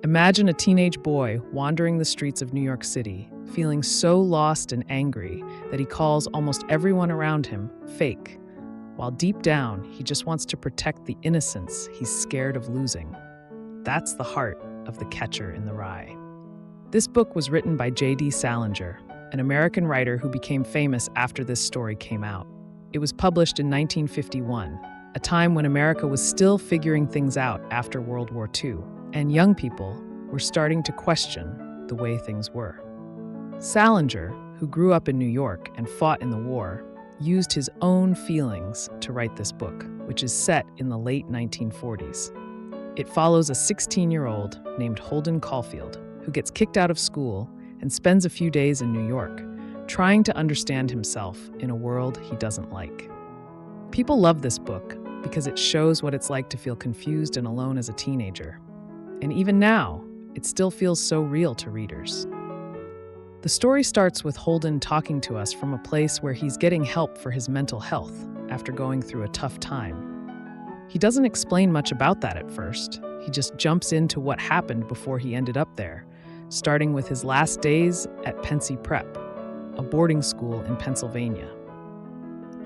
Imagine a teenage boy wandering the streets of New York City, feeling so lost and angry that he calls almost everyone around him fake, while deep down he just wants to protect the innocence he's scared of losing. That's the heart of The Catcher in the Rye. This book was written by J.D. Salinger, an American writer who became famous after this story came out. It was published in 1951, a time when America was still figuring things out after World War II, and young people were starting to question the way things were. Salinger, who grew up in New York and fought in the war, used his own feelings to write this book, which is set in the late 1940s. It follows a 16-year-old named Holden Caulfield, who gets kicked out of school and spends a few days in New York, trying to understand himself in a world he doesn't like. People love this book because it shows what it's like to feel confused and alone as a teenager. And even now, it still feels so real to readers. The story starts with Holden talking to us from a place where he's getting help for his mental health after going through a tough time. He doesn't explain much about that at first. He just jumps into what happened before he ended up there, starting with his last days at Pensy Prep, a boarding school in Pennsylvania.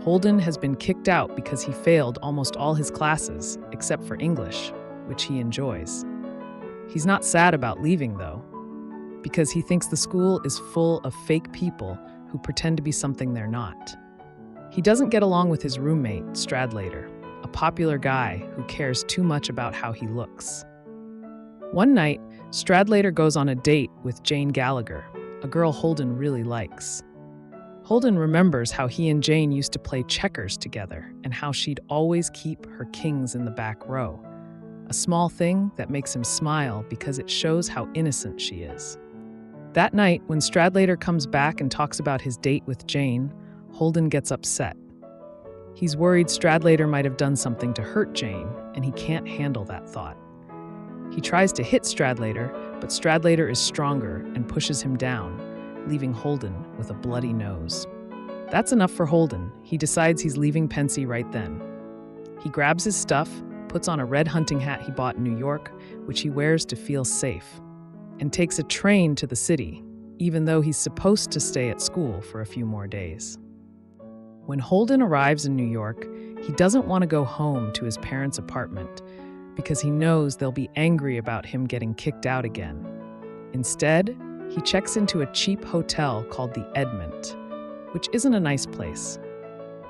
Holden has been kicked out because he failed almost all his classes, except for English, which he enjoys. He's not sad about leaving, though, because he thinks the school is full of fake people who pretend to be something they're not. He doesn't get along with his roommate, Stradlater, a popular guy who cares too much about how he looks. One night, Stradlater goes on a date with Jane Gallagher, a girl Holden really likes. Holden remembers how he and Jane used to play checkers together and how she'd always keep her kings in the back row, a small thing that makes him smile because it shows how innocent she is. That night, when Stradlater comes back and talks about his date with Jane, Holden gets upset. He's worried Stradlater might have done something to hurt Jane, and he can't handle that thought. He tries to hit Stradlater, but Stradlater is stronger and pushes him down, leaving Holden with a bloody nose. That's enough for Holden. He decides he's leaving Pensy right then. He grabs his stuff, puts on a red hunting hat he bought in New York, which he wears to feel safe, and takes a train to the city, even though he's supposed to stay at school for a few more days. When Holden arrives in New York, he doesn't want to go home to his parents' apartment because he knows they'll be angry about him getting kicked out again. Instead, he checks into a cheap hotel called the Edmont, which isn't a nice place.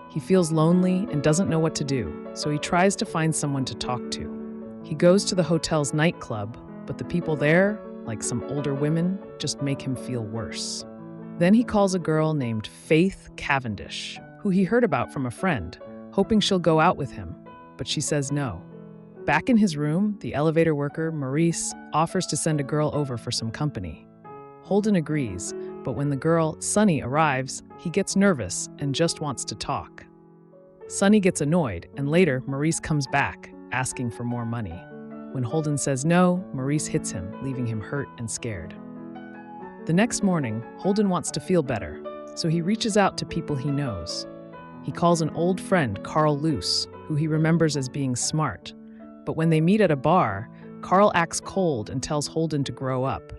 He feels lonely and doesn't know what to do, so he tries to find someone to talk to. He goes to the hotel's nightclub, but the people there, like some older women, just make him feel worse. Then he calls a girl named Faith Cavendish, who he heard about from a friend, hoping she'll go out with him, but she says no. Back in his room, the elevator worker, Maurice, offers to send a girl over for some company. Holden agrees, but when the girl, Sunny, arrives, he gets nervous and just wants to talk. Sunny gets annoyed, and later Maurice comes back, asking for more money. When Holden says no, Maurice hits him, leaving him hurt and scared. The next morning, Holden wants to feel better, so he reaches out to people he knows. He calls an old friend, Carl Luce, who he remembers as being smart. But when they meet at a bar, Carl acts cold and tells Holden to grow up.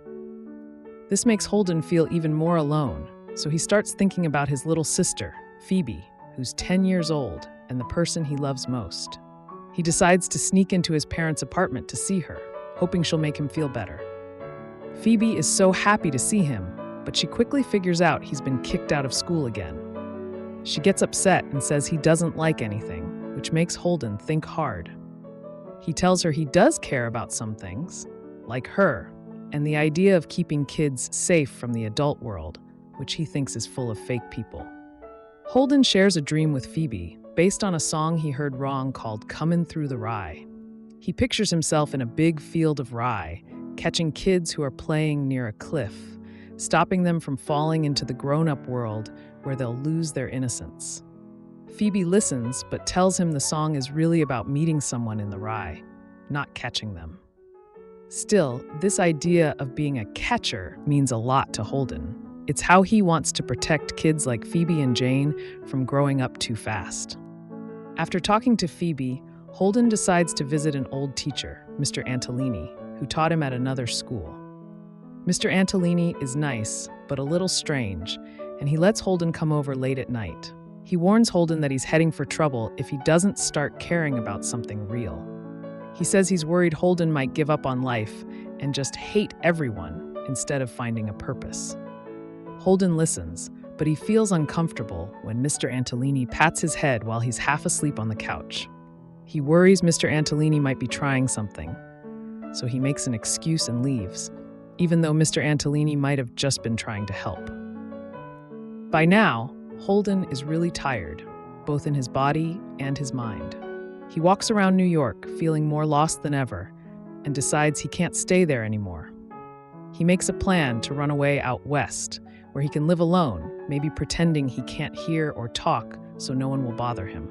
This makes Holden feel even more alone, so he starts thinking about his little sister, Phoebe, who's 10 years old and the person he loves most. He decides to sneak into his parents' apartment to see her, hoping she'll make him feel better. Phoebe is so happy to see him, but she quickly figures out he's been kicked out of school again. She gets upset and says he doesn't like anything, which makes Holden think hard. He tells her he does care about some things, like her, and the idea of keeping kids safe from the adult world, which he thinks is full of fake people. Holden shares a dream with Phoebe, based on a song he heard wrong called Comin' Through the Rye. He pictures himself in a big field of rye, catching kids who are playing near a cliff, stopping them from falling into the grown-up world where they'll lose their innocence. Phoebe listens, but tells him the song is really about meeting someone in the rye, not catching them. Still, this idea of being a catcher means a lot to Holden. It's how he wants to protect kids like Phoebe and Jane from growing up too fast. After talking to Phoebe, Holden decides to visit an old teacher, Mr. Antolini, who taught him at another school. Mr. Antolini is nice, but a little strange, and he lets Holden come over late at night. He warns Holden that he's heading for trouble if he doesn't start caring about something real. He says he's worried Holden might give up on life and just hate everyone instead of finding a purpose. Holden listens, but he feels uncomfortable when Mr. Antolini pats his head while he's half asleep on the couch. He worries Mr. Antolini might be trying something, so he makes an excuse and leaves, even though Mr. Antolini might have just been trying to help. By now, Holden is really tired, both in his body and his mind. He walks around New York feeling more lost than ever and decides he can't stay there anymore. He makes a plan to run away out west, where he can live alone, maybe pretending he can't hear or talk so no one will bother him.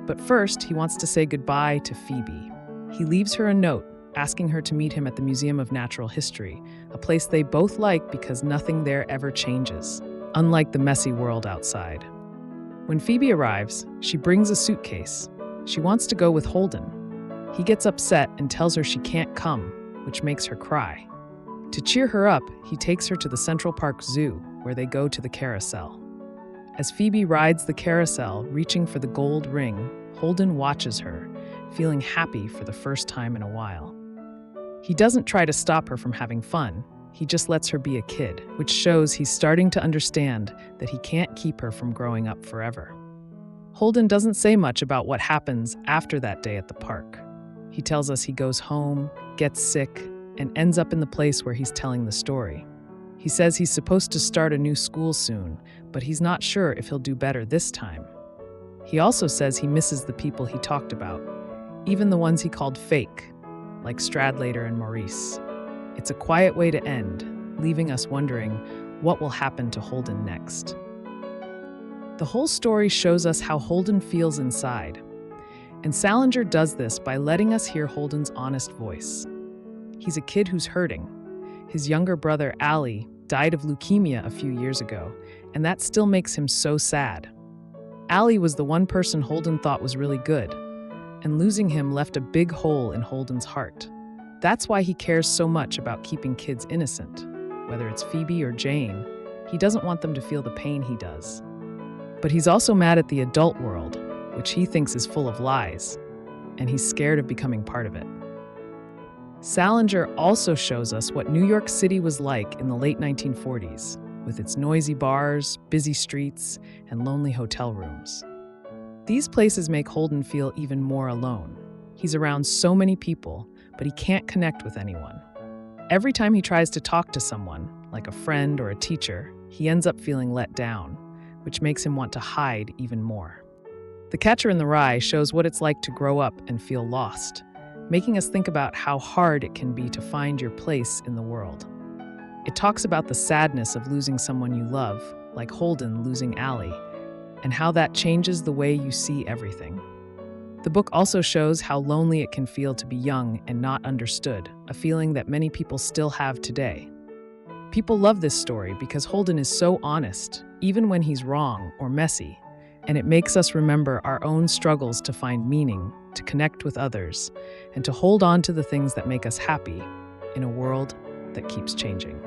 But first, he wants to say goodbye to Phoebe. He leaves her a note asking her to meet him at the Museum of Natural History, a place they both like because nothing there ever changes, unlike the messy world outside. When Phoebe arrives, she brings a suitcase. She wants to go with Holden. He gets upset and tells her she can't come, which makes her cry. To cheer her up, he takes her to the Central Park Zoo, where they go to the carousel. As Phoebe rides the carousel, reaching for the gold ring, Holden watches her, feeling happy for the first time in a while. He doesn't try to stop her from having fun. He just lets her be a kid, which shows he's starting to understand that he can't keep her from growing up forever. Holden doesn't say much about what happens after that day at the park. He tells us he goes home, gets sick, and ends up in the place where he's telling the story. He says he's supposed to start a new school soon, but he's not sure if he'll do better this time. He also says he misses the people he talked about, even the ones he called fake, like Stradlater and Maurice. It's a quiet way to end, leaving us wondering what will happen to Holden next. The whole story shows us how Holden feels inside, and Salinger does this by letting us hear Holden's honest voice. He's a kid who's hurting. His younger brother, Ali, died of leukemia a few years ago, and that still makes him so sad. Ali was the one person Holden thought was really good, and losing him left a big hole in Holden's heart. That's why he cares so much about keeping kids innocent. Whether it's Phoebe or Jane, he doesn't want them to feel the pain he does. But he's also mad at the adult world, which he thinks is full of lies, and he's scared of becoming part of it. Salinger also shows us what New York City was like in the late 1940s, with its noisy bars, busy streets, and lonely hotel rooms. These places make Holden feel even more alone. He's around so many people, but he can't connect with anyone. Every time he tries to talk to someone, like a friend or a teacher, he ends up feeling let down, which makes him want to hide even more. The Catcher in the Rye shows what it's like to grow up and feel lost, making us think about how hard it can be to find your place in the world. It talks about the sadness of losing someone you love, like Holden losing Ali, and how that changes the way you see everything. The book also shows how lonely it can feel to be young and not understood, a feeling that many people still have today. People love this story because Holden is so honest, even when he's wrong or messy, and it makes us remember our own struggles to find meaning, to connect with others, and to hold on to the things that make us happy in a world that keeps changing.